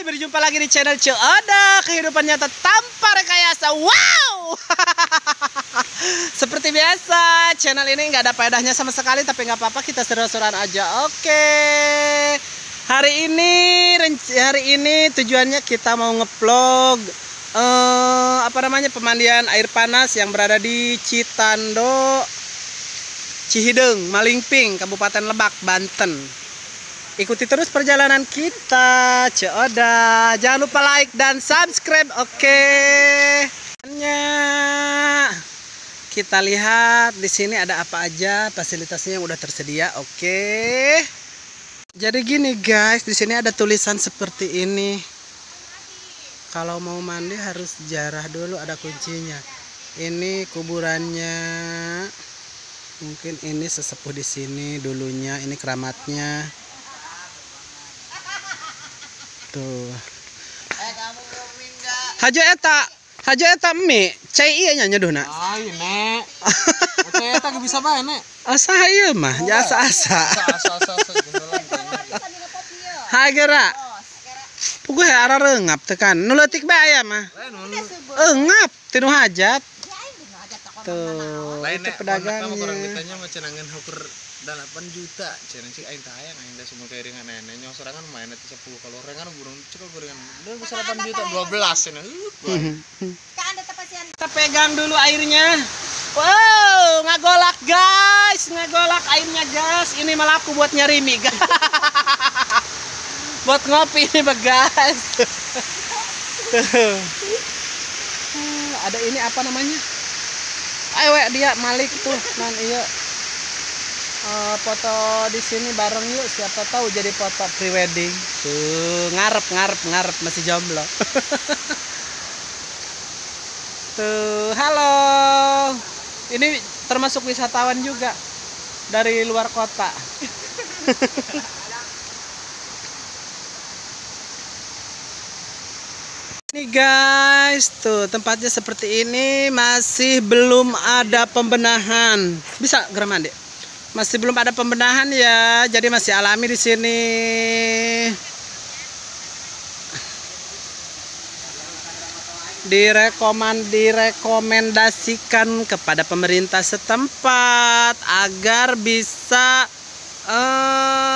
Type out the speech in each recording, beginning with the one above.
berjumpa lagi di channel Cioda, kehidupan nyata tanpa rekayasa. Wow. Seperti biasa, channel ini nggak ada faedahnya sama sekali, tapi nggak apa-apa, kita seru-seruan aja. Oke. Hari ini tujuannya kita mau ngevlog pemandian air panas yang berada di Citando, Cihideng, Malingping, Kabupaten Lebak, Banten. Ikuti terus perjalanan kita, Cioda. Jangan lupa like dan subscribe, oke? Kita lihat di sini ada apa aja, fasilitasnya yang udah tersedia, oke? Jadi gini guys, di sini ada tulisan seperti ini. Kalau mau mandi harus jarah dulu, ada kuncinya. Ini kuburannya. Mungkin ini sesepuh di sini dulunya, ini keramatnya. Tuh. Haja eta mie, cai iya nya nyeduhna. Ah, iya nek. Cai eta bisa bae nek. Asa ieu mah, jasa asa. Hagera. Puguh ara reungap teh kan. Nu leutik bae aya mah. Eungap tinu hajat. Tuh, itu pedagangnya. Orang ditanya mah cenangan ukur 8 juta. Cenah cik aing tah hayang aing teh semua kairingan nenek nyong sorangan main teh 10 kalau rengan burung cukup gorengan. Udah bisa 8 juta 12 cenah. Kita pegang dulu airnya. Wow, ngagolak guys, ngagolak airnya guys. Ini malah aku buat nyari mie guys. Buat ngopi ini guys. Ada ini apa namanya? Ayo dia Malik tuh, nan iya. Foto di sini bareng yuk, siapa tahu jadi foto prewedding. Tuh, ngarep masih jomblo. Tuh, halo. Ini termasuk wisatawan juga dari luar kota. Nih guys, tuh tempatnya seperti ini, masih belum ada pembenahan. Bisa geram Dek? Masih belum ada pembenahan ya, jadi masih alami di sini. Direkomendasikan kepada pemerintah setempat agar bisa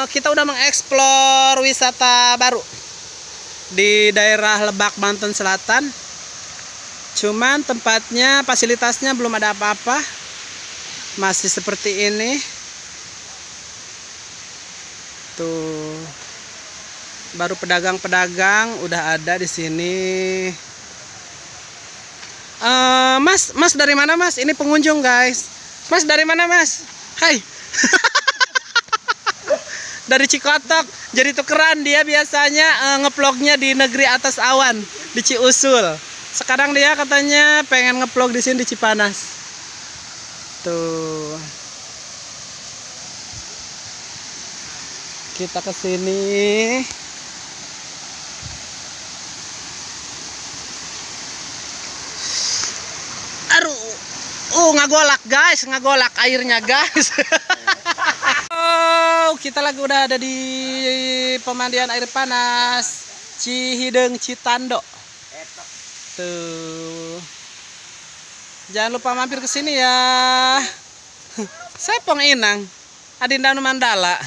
kita udah mengeksplor wisata baru di daerah Lebak, Banten Selatan. Cuman tempatnya, fasilitasnya belum ada apa-apa, masih seperti ini. Tuh, baru pedagang-pedagang udah ada di sini. Mas dari mana mas? Ini pengunjung guys. Mas dari mana mas? Hai. Dari Cikotok. Jadi tukeran, dia biasanya ngevlognya di negeri atas awan di Ciusul. Sekarang dia katanya pengen ngevlog di sini di Cipanas. Tuh. Kita ke sini. Aduh, ngagolak guys, ngagolak airnya guys. Oh, kita lagi udah ada di pemandian air panas Cihideng Citando. Tuh. Jangan lupa mampir ke sini ya. Sepong Inang, Adinda Mandala.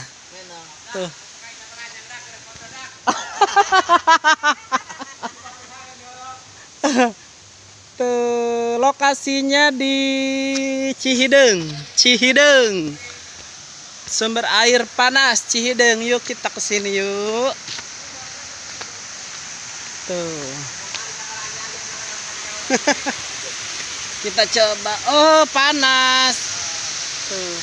Tuh. Tuh, lokasinya di Cihideng. Sumber air panas Cihideng. Yuk kita ke sini yuk. Tuh. Kita coba. Oh, panas. Tuh.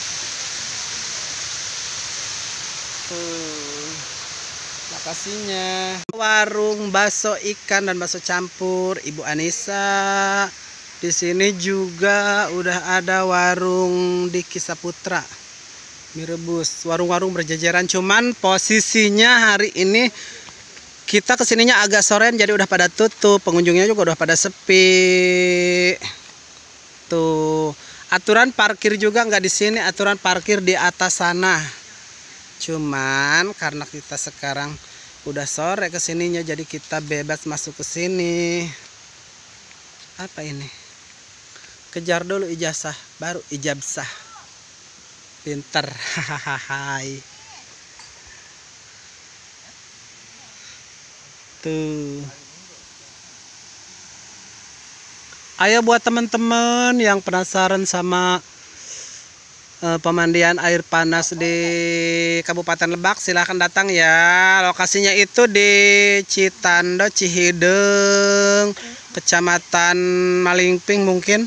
Tuh. Lokasinya warung bakso ikan dan bakso campur Ibu Anissa. Di sini juga udah ada warung di Kisaputra, mie rebus. Warung-warung berjajaran, cuman posisinya hari ini kita kesininya agak sorean, jadi udah pada tutup. Pengunjungnya juga udah pada sepi. Tuh, aturan parkir juga nggak di sini, aturan parkir di atas sana. Cuman karena kita sekarang Udah sore kesininya, jadi kita bebas masuk ke sini. Apa ini? Kejar dulu ijazah, baru ijabsah. Pinter. Hahaha. Tuh. Ayo buat teman-teman yang penasaran sama pemandian air panas di Kabupaten Lebak, silahkan datang ya. Lokasinya itu di Citando, Cihideng, Kecamatan Malingping mungkin.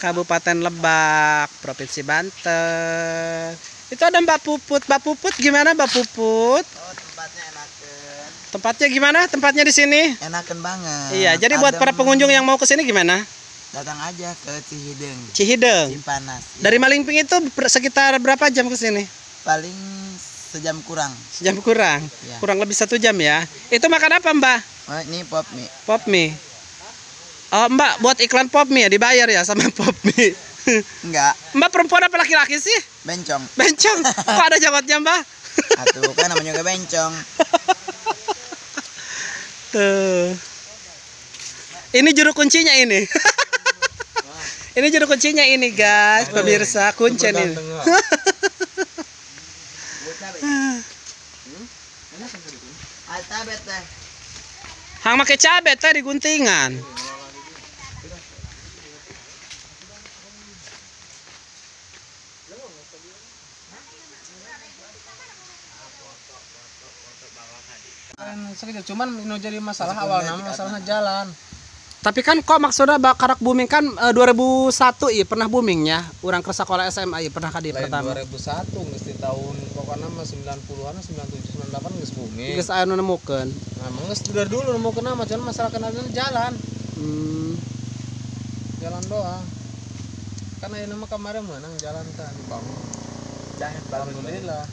Kabupaten Lebak, Provinsi Banten. Itu ada Mbak Puput. Mbak Puput gimana Mbak Puput? Oh, tempatnya enakan. Tempatnya gimana? Tempatnya di sini? Enakan banget. Iya, jadi buat para pengunjung yang mau ke sini gimana? Datang aja ke Cihideng. Cihideng. Cipanas. Dari Malingping itu sekitar berapa jam ke sini? Paling sejam kurang. Sejam kurang. Ya. Kurang lebih 1 jam ya. Itu makan apa, Mbak? Oh, ini pop mie. Pop mie. Oh, Mbak buat iklan pop mie ya, dibayar ya sama pop mie. Enggak, Mbak perempuan apa laki-laki sih? bencong. Bencong. Kok ada jawabnya, Mbak? Atuh kan namanya juga bencong. Tuh. Ini juru kuncinya ini. Ini juru kuncinya ini, guys. Pemirsa, kuncen ini. Altabet teh. Hang make cabe teh di guntingan. Cuman ini jadi masalah awalnya masalahnya jalan. Tapi kan kok maksudnya karak booming kan 2001 iya pernah boomingnya. Urang ke sekolah SMA iya pernah kadi pertama. 2001 mesti tahun pokoknya mah 90-an 97 98 geus booming. Geus aya nu nemukeun. Nah, geus dari dulu nemukeun mah cuman masalah kenalnya jalan. Jalan doang. Karena ini mah kemarin menang jalan kan, Bang. Jangan Alhamdulillah.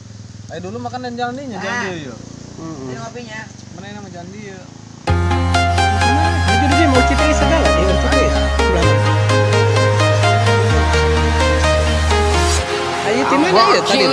Ayo dulu makan dan jalan ini jalan dia yuk. Ini ngopinya. Mana yang nama jalan dia? Jadi dia mau cita segala dia mau cita ya. Ayo timnya ya tadi.